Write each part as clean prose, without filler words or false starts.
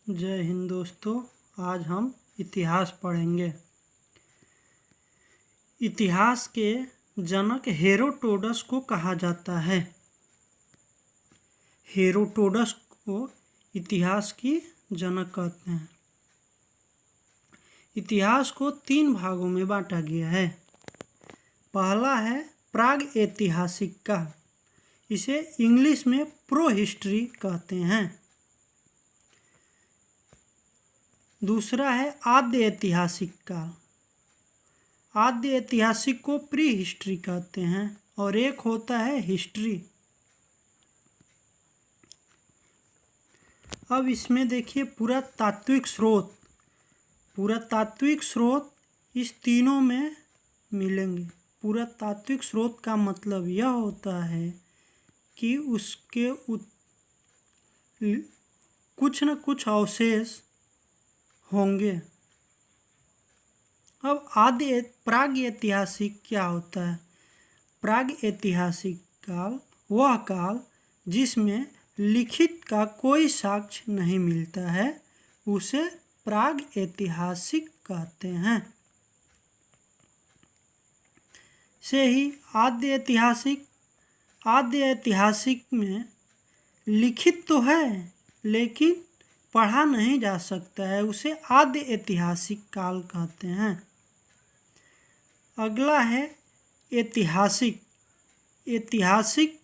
जय हिंद दोस्तों। आज हम इतिहास पढ़ेंगे। इतिहास के जनक हेरोडोटस को कहा जाता है। हेरोडोटस को इतिहास की जनक कहते हैं। इतिहास को 3 भागों में बांटा गया है। पहला है प्राग ऐतिहासिक काल, इसे इंग्लिश में प्रो हिस्ट्री कहते हैं। दूसरा है आद्य ऐतिहासिक काल, आद्य ऐतिहासिक को प्री हिस्ट्री कहते हैं। और एक होता है हिस्ट्री। अब इसमें देखिए पुरातात्विक स्रोत, पुरातात्विक स्रोत इस तीनों में मिलेंगे। पुरातात्विक स्रोत का मतलब यह होता है कि उसके कुछ न कुछ अवशेष होंगे। अब आद्य प्राग ऐतिहासिक क्या होता है? प्राग ऐतिहासिक काल वह काल जिसमें लिखित का कोई साक्ष्य नहीं मिलता है, उसे प्राग ऐतिहासिक कहते हैं। से ही आद्य ऐतिहासिक में लिखित तो है लेकिन पढ़ा नहीं जा सकता है, उसे आद्य ऐतिहासिक काल कहते हैं। अगला है ऐतिहासिक। ऐतिहासिक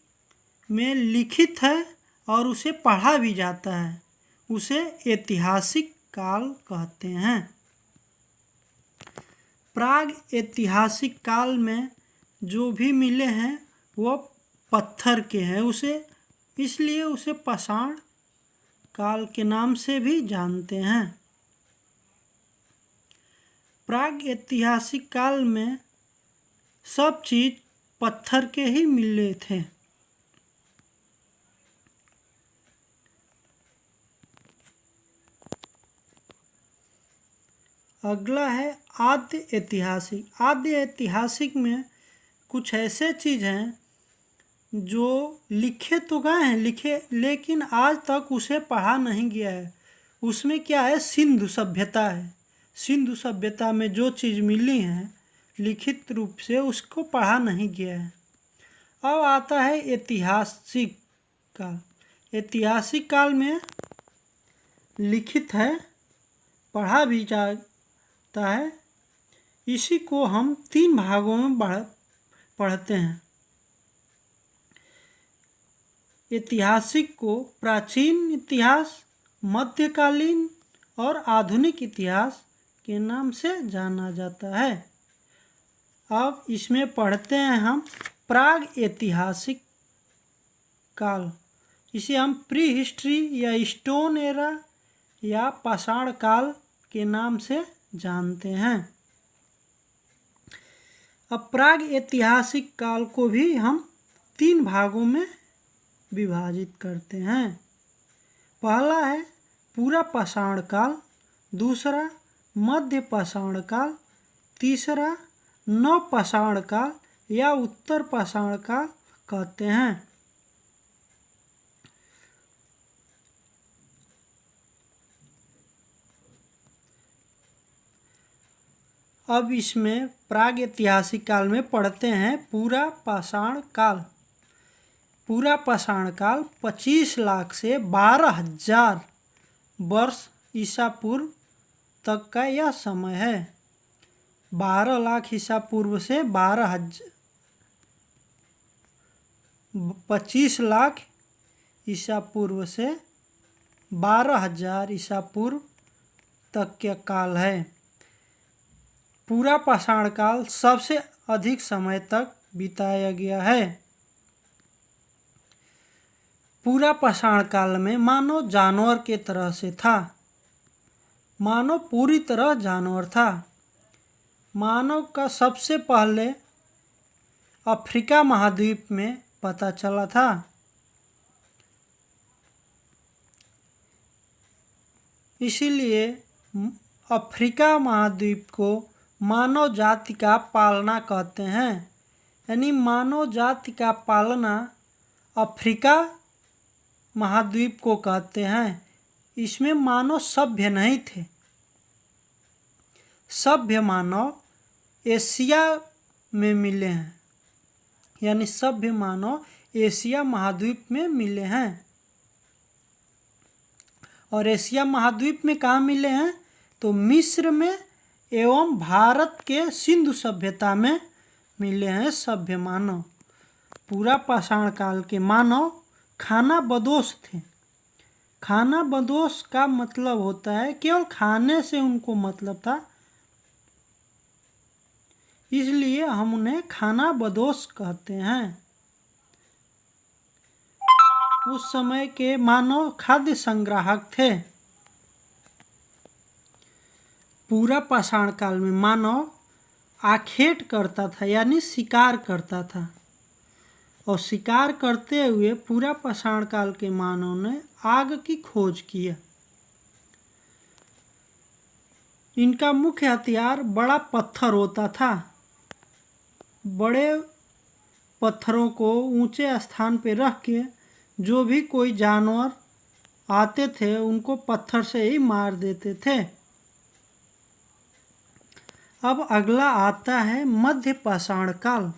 में लिखित है और उसे पढ़ा भी जाता है, उसे ऐतिहासिक काल कहते हैं। प्राग ऐतिहासिक काल में जो भी मिले हैं वह पत्थर के हैं, इसलिए उसे पाषाण काल के नाम से भी जानते हैं। प्राग ऐतिहासिक काल में सब चीज पत्थर के ही मिले थे। अगला है आद्य ऐतिहासिक। आद्य ऐतिहासिक में कुछ ऐसे चीज हैं जो लिखे तो गए हैं, लेकिन आज तक उसे पढ़ा नहीं गया है। उसमें क्या है? सिंधु सभ्यता है। सिंधु सभ्यता में जो चीज़ मिली हैं लिखित रूप से, उसको पढ़ा नहीं गया है। अब आता है ऐतिहासिक काल। ऐतिहासिक काल में लिखित है, पढ़ा भी जाता है। इसी को हम 3 भागों में पढ़ते हैं। ऐतिहासिक को प्राचीन इतिहास, मध्यकालीन और आधुनिक इतिहास के नाम से जाना जाता है। अब इसमें पढ़ते हैं हम प्राग ऐतिहासिक काल। इसे हम प्री हिस्ट्री या स्टोन एरा या पाषाण काल के नाम से जानते हैं। अब प्राग ऐतिहासिक काल को भी हम 3 भागों में विभाजित करते हैं। पहला है पूरा पाषाण काल, दूसरा मध्य पाषाण काल, तीसरा नव पाषाण काल या उत्तर पाषाण काल कहते हैं। अब इसमें प्राग ऐतिहासिक काल में पढ़ते हैं पूरा पाषाण काल। पूरा पाषाण काल 25 लाख से 12,000 वर्ष ईसा पूर्व तक का यह समय है। 12 लाख ईसा पूर्व से 25 लाख ईसा पूर्व से 12,000 ईसा पूर्व तक का काल है। पूरा पाषाण काल सबसे अधिक समय तक बिताया गया है। पूरा पाषाण काल में मानव जानवर के तरह से था। मानव पूरी तरह जानवर था। मानव का सबसे पहले अफ्रीका महाद्वीप में पता चला था। इसीलिए अफ्रीका महाद्वीप को मानव जाति का पालना कहते हैं। यानी मानव जाति का पालना अफ्रीका महाद्वीप को कहते हैं। इसमें मानव सभ्य नहीं थे। सभ्य मानव एशिया में मिले हैं, यानी सभ्य मानव एशिया महाद्वीप में मिले हैं। और एशिया महाद्वीप में कहाँ मिले हैं? तो मिस्र में एवं भारत के सिंधु सभ्यता में मिले हैं सभ्य मानव। पूरा पाषाण काल के मानव खानाबदोश थे। खानाबदोश का मतलब होता है केवल खाने से उनको मतलब था, इसलिए हम उन्हें खानाबदोश कहते हैं। उस समय के मानव खाद्य संग्राहक थे। पूरा पाषाण काल में मानव आखेट करता था, यानी शिकार करता था। और शिकार करते हुए पूरा पाषाण काल के मानव ने आग की खोज की। इनका मुख्य हथियार बड़ा पत्थर होता था। बड़े पत्थरों को ऊंचे स्थान पर रख के जो भी कोई जानवर आते थे उनको पत्थर से ही मार देते थे। अब अगला आता है मध्य पाषाण काल।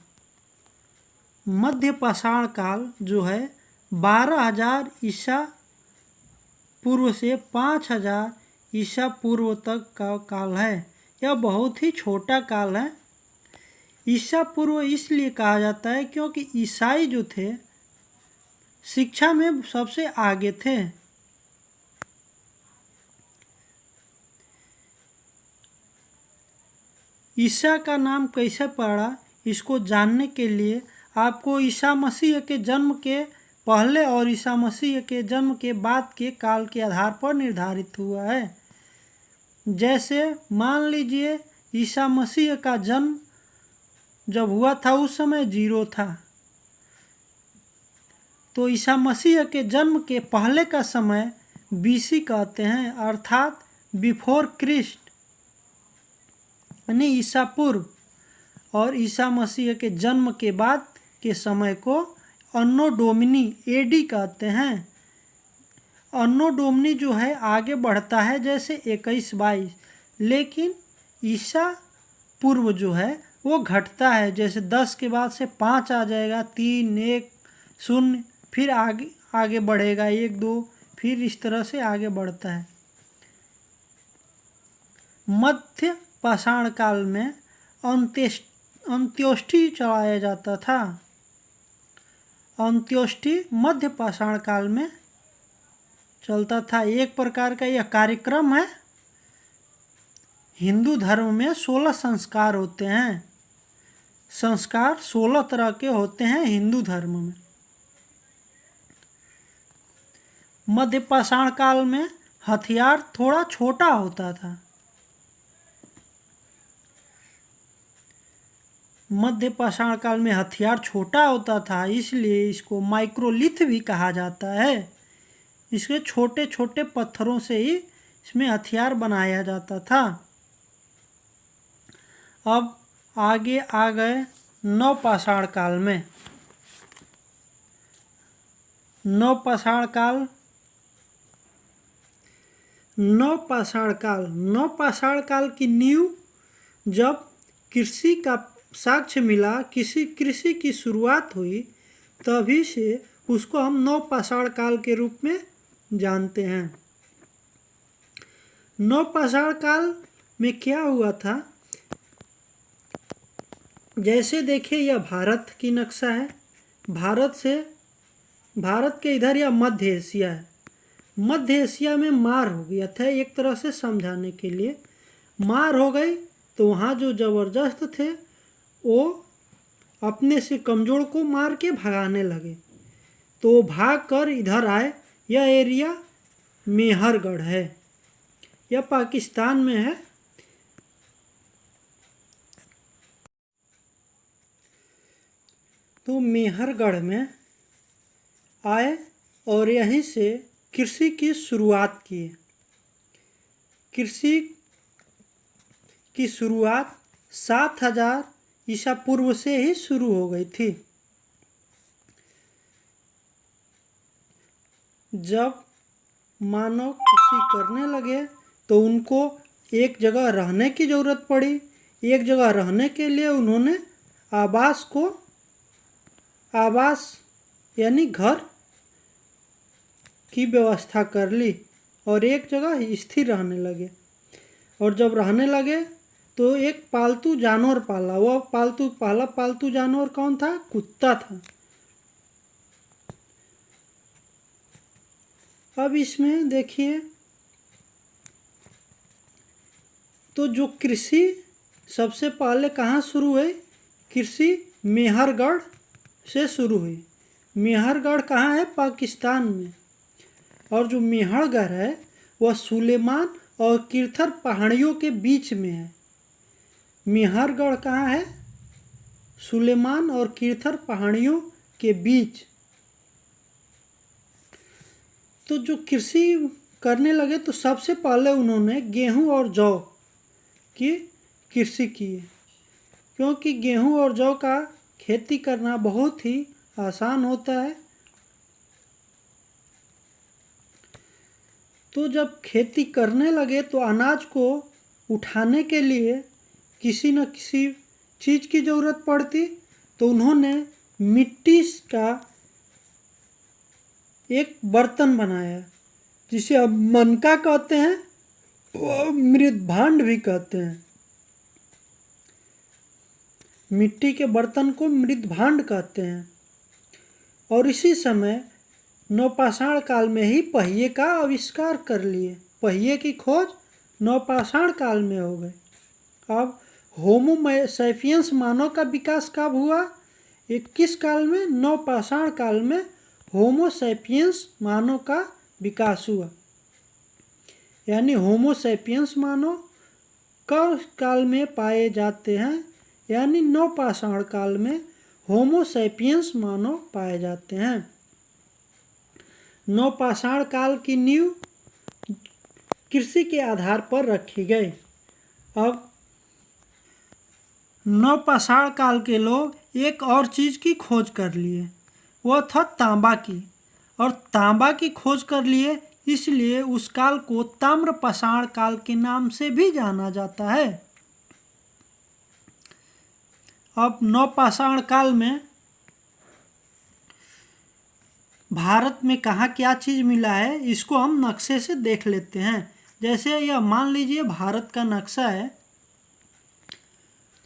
मध्य पाषाण काल जो है 12,000 ईसा पूर्व से 5,000 ईसा पूर्व तक का काल है। यह बहुत ही छोटा काल है। ईसा पूर्व इसलिए कहा जाता है क्योंकि ईसाई जो थे शिक्षा में सबसे आगे थे। ईसा का नाम कैसे पड़ा, इसको जानने के लिए आपको ईसा मसीह के जन्म के पहले और ईसा मसीह के जन्म के बाद के काल के आधार पर निर्धारित हुआ है। जैसे मान लीजिए ईसा मसीह का जन्म जब हुआ था उस समय 0 था, तो ईसा मसीह के जन्म के पहले का समय BC कहते हैं, अर्थात बिफोर क्रिस्ट, यानी ईसा पूर्व। और ईसा मसीह के जन्म के बाद के समय को अन्नो डोमिनी AD कहते हैं। अन्नो डोमिनी जो है आगे बढ़ता है जैसे 21-22, लेकिन ईसा पूर्व जो है वो घटता है, जैसे 10 के बाद से 5 आ जाएगा, 3, 1, 0, फिर आगे बढ़ेगा 1, 2, फिर इस तरह से आगे बढ़ता है। मध्य पाषाण काल में अंत्योष्टि चढ़ाया जाता था। अंत्योष्टि मध्य पाषाण काल में चलता था। एक प्रकार का यह कार्यक्रम है। हिंदू धर्म में 16 संस्कार होते हैं। संस्कार 16 तरह के होते हैं हिंदू धर्म में। मध्य पाषाण काल में हथियार थोड़ा छोटा होता था। मध्य पाषाण काल में हथियार छोटा होता था, इसलिए इसको माइक्रोलिथ भी कहा जाता है। इसके छोटे छोटे पत्थरों से ही इसमें हथियार बनाया जाता था। अब आगे आ गए नवपाषाण काल में। नवपाषाण काल नवपाषाण काल की नींव जब कृषि का साक्ष्य मिला, कृषि की शुरुआत हुई, तभी से उसको हम नवपाषाण काल के रूप में जानते हैं। नवपाषाण काल में क्या हुआ था, जैसे देखिए यह भारत की नक्शा है। भारत के इधर यह मध्य एशिया है। मध्य एशिया में मार हो गया था, एक तरह से समझाने के लिए मार हो गई, तो वहाँ जो ज़बरदस्त थे वो अपने से कमज़ोर को मार के भगाने लगे, तो भाग कर इधर आए। यह एरिया मेहरगढ़ है, यह पाकिस्तान में है। तो मेहरगढ़ में आए और यहीं से कृषि की शुरुआत की। कृषि की शुरुआत 7,000 ईसा पूर्व से ही शुरू हो गई थी। जब मानव कृषि करने लगे तो उनको एक जगह रहने की ज़रूरत पड़ी। एक जगह रहने के लिए उन्होंने आवास यानी घर की व्यवस्था कर ली और एक जगह स्थिर रहने लगे। और जब रहने लगे तो एक पालतू जानवर पाला। वह पहला पालतू जानवर कौन था? कुत्ता था। अब इसमें देखिए तो जो कृषि सबसे पहले कहाँ शुरू हुई? कृषि मेहरगढ़ से शुरू हुई। मेहरगढ़ कहाँ है? पाकिस्तान में। और जो मेहरगढ़ है वह सुलेमान और किरथर पहाड़ियों के बीच में है। मेहरगढ़ कहाँ है? सुलेमान और किरथर पहाड़ियों के बीच। तो जो कृषि करने लगे तो सबसे पहले उन्होंने गेहूं और जौ की कृषि की, क्योंकि गेहूं और जौ का खेती करना बहुत ही आसान होता है। तो जब खेती करने लगे तो अनाज को उठाने के लिए किसी न किसी चीज़ की ज़रूरत पड़ती। तो उन्होंने मिट्टी का एक बर्तन बनाया जिसे अब मनका कहते हैं और मृदभांड भी कहते हैं। मिट्टी के बर्तन को मृदभांड कहते हैं। और इसी समय नवपाषाण काल में ही पहिए का आविष्कार कर लिए। पहिए की खोज नवपाषाण काल में हो गई। अब होमो सैपियंस मानव का विकास कब हुआ? किस काल में? नवपाषाण काल में होमो सैपियंस मानव का विकास हुआ। यानी होमो सैपियंस मानव कब काल में पाए जाते हैं? यानी नवपाषाण काल में होमो सैपियंस मानव पाए जाते हैं। नवपाषाण काल की नींव कृषि के आधार पर रखी गई। अब नवपाषाण काल के लोग एक और चीज़ की खोज कर लिए, वह था तांबा की। और तांबा की खोज कर लिए, इसलिए उस काल को ताम्रपाषाण काल के नाम से भी जाना जाता है। अब नवपाषाण काल में भारत में कहाँ क्या चीज़ मिला है इसको हम नक्शे से देख लेते हैं। जैसे यह मान लीजिए भारत का नक्शा है,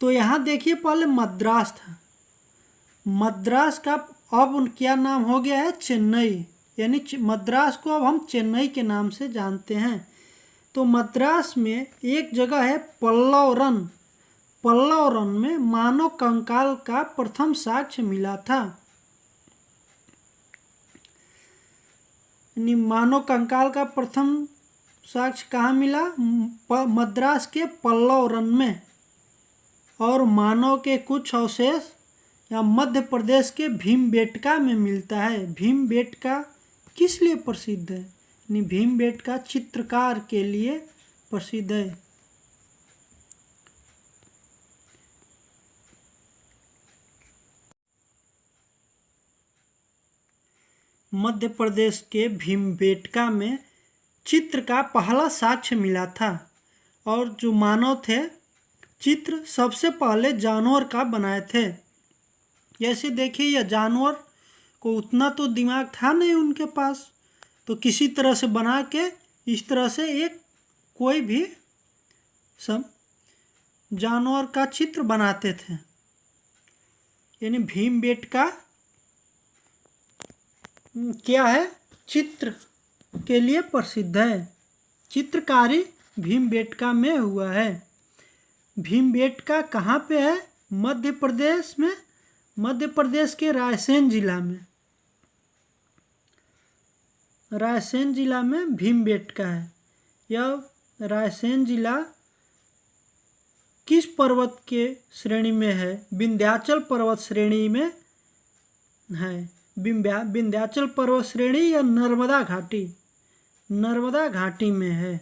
तो यहाँ देखिए पहले मद्रास था। मद्रास का अब क्या नाम हो गया है? चेन्नई। यानी मद्रास को अब हम चेन्नई के नाम से जानते हैं। तो मद्रास में एक जगह है पल्लवरन। पल्लवरन में मानव कंकाल का प्रथम साक्ष्य मिला था। यानी मानव कंकाल का प्रथम साक्ष्य कहाँ मिला? मद्रास के पल्लवरन में। और मानव के कुछ अवशेष या मध्य प्रदेश के भीमबेटका में मिलता है। भीमबेटका किस लिए प्रसिद्ध है? यानी भीमबेटका चित्रकार के लिए प्रसिद्ध है। मध्य प्रदेश के भीमबेटका में चित्र का पहला साक्ष्य मिला था। और जो मानव थे, चित्र सबसे पहले जानवर का बनाए थे। जैसे देखिए यह जानवर को उतना तो दिमाग था नहीं उनके पास, तो किसी तरह से बना के इस तरह से एक कोई भी सब जानवर का चित्र बनाते थे। यानी भीमबेटका क्या है? चित्र के लिए प्रसिद्ध है। चित्रकारी भीमबेटका में हुआ है। भीमबेटका कहाँ पे है? मध्य प्रदेश में, मध्य प्रदेश के रायसेन जिला में। रायसेन जिला में भीमबेटका है। यह रायसेन जिला किस पर्वत के श्रेणी में है? विंध्याचल पर्वत श्रेणी में है। विंध्याचल पर्वत श्रेणी या नर्मदा घाटी? नर्मदा घाटी में है।